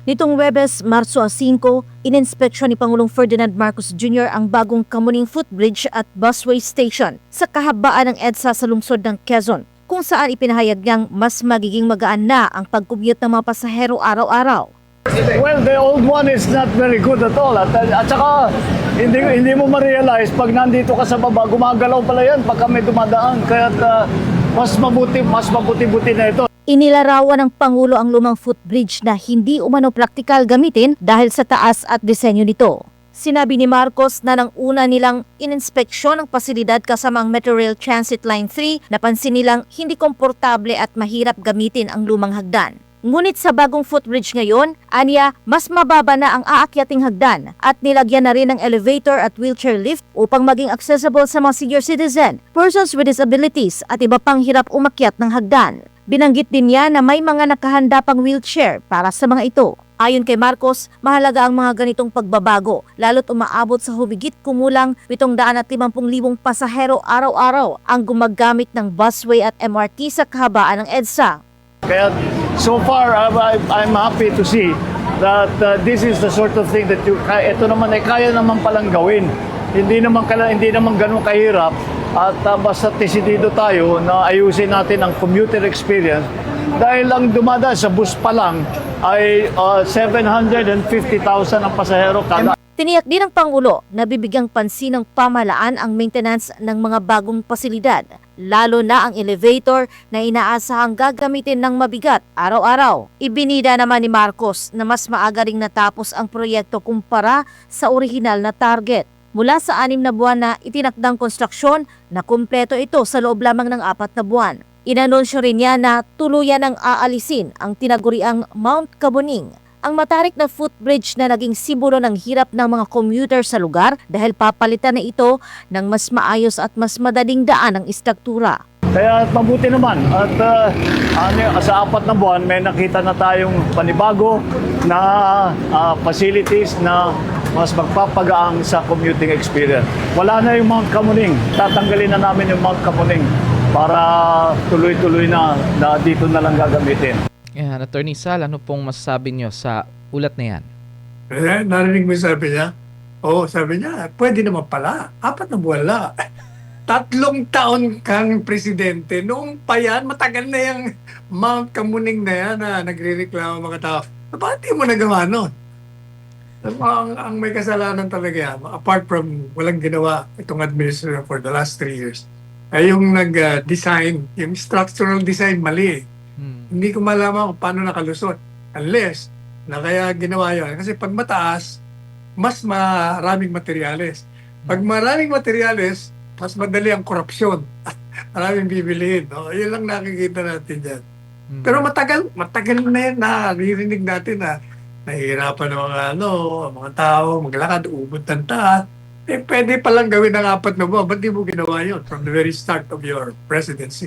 Nitong Huwebes, Marso 5, ininspeksyon ni Pangulong Ferdinand Marcos Jr. ang bagong Kamuning Footbridge at Busway Station sa kahabaan ng EDSA sa lungsod ng Quezon, kung saan ipinahayag niyang mas magiging magaan na ang pag-commute ng mga pasahero araw-araw. Well, the old one is not very good at all. At saka, hindi mo ma-realize pag nandito ka sa baba, gumagalaw pala yan pag kami dumadaan. Kaya mas mabuti-buti na ito. Inilarawan ng Pangulo ang lumang footbridge na hindi umano praktikal gamitin dahil sa taas at disenyo nito. Sinabi ni Marcos na nang una nilang ininspeksyon ang pasilidad kasama ang Metro Rail Transit Line 3, napansin nilang hindi komportable at mahirap gamitin ang lumang hagdan. Ngunit sa bagong footbridge ngayon, aniya, mas mababa na ang aakyating hagdan at nilagyan na rin ng elevator at wheelchair lift upang maging accessible sa mga senior citizen, persons with disabilities at iba pang hirap umakyat ng hagdan. Binanggit din niya na may mga nakahanda pang wheelchair para sa mga ito. Ayon kay Marcos, mahalaga ang mga ganitong pagbabago, lalo't umaabot sa humigit kumulang 750,000 pasahero araw-araw ang gumagamit ng busway at MRT sa kahabaan ng EDSA. Kaya so far, I'm happy to see that this is the sort of thing that ito naman ay kaya naman palang gawin. Hindi naman ganun kahirap at basta desidido tayo na ayusin natin ang commuter experience dahil ang dumadaan sa bus pa lang ay 750,000 ang pasahero kada. Tiniyak din ng Pangulo na bibigyang pansin ng pamahalaan ang maintenance ng mga bagong pasilidad, lalo na ang elevator na inaasahang gagamitin ng mabigat araw-araw. Ibinida naman ni Marcos na mas maaga ring natapos ang proyekto kumpara sa orihinal na target. Mula sa 6 na buwan na itinakdang konstruksyon, na kumpleto ito sa loob lamang ng 4 na buwan. Inanunsyo rin niya na tuluyan ang aalisin ang tinaguriang Mount Kamuning, ang matarik na footbridge na naging simbolo ng hirap ng mga commuter sa lugar dahil papalitan na ito ng mas maayos at mas madaling daan ang istruktura. Kaya mabuti naman at sa 4 na buwan may nakita na tayong panibago na facilities na mas magpapagaang sa commuting experience. Wala na yung Mount Kamuning. Tatanggalin na namin yung Mount Kamuning para tuloy-tuloy na dito na lang gagamitin. Yan, Attorney Sal, ano pong masasabi nyo sa ulat na yan? Narinig mo yung sabi niya? Oo, sabi niya, pwede naman pala. 4 na buwan lang. 3 taon kang presidente. Noong pa yan, matagal na yung Mount Kamuning na yan na nagre-reklamo mga tao. Bakit di mo nagawa nun? Ang may kasalanan talaga yan, apart from walang ginawa itong administration for the last 3 years, ay yung nag-design, yung structural design mali. Hindi ko malaman kung paano nakalusot. Unless, na kaya ginawa yun. Kasi pag mataas, mas maraming materyales. Pag maraming materyales, mas madali ang korupsyon. Maraming bibilihin. No? Yun lang nakikita natin dyan. Pero matagal na yan, naririnig natin na nahihirapan ng mga tao, maglakad, ubod ng taas. Pwede palang gawin ng 4 na buwan. Ba't di mo ginawa yun from the very start of your presidency?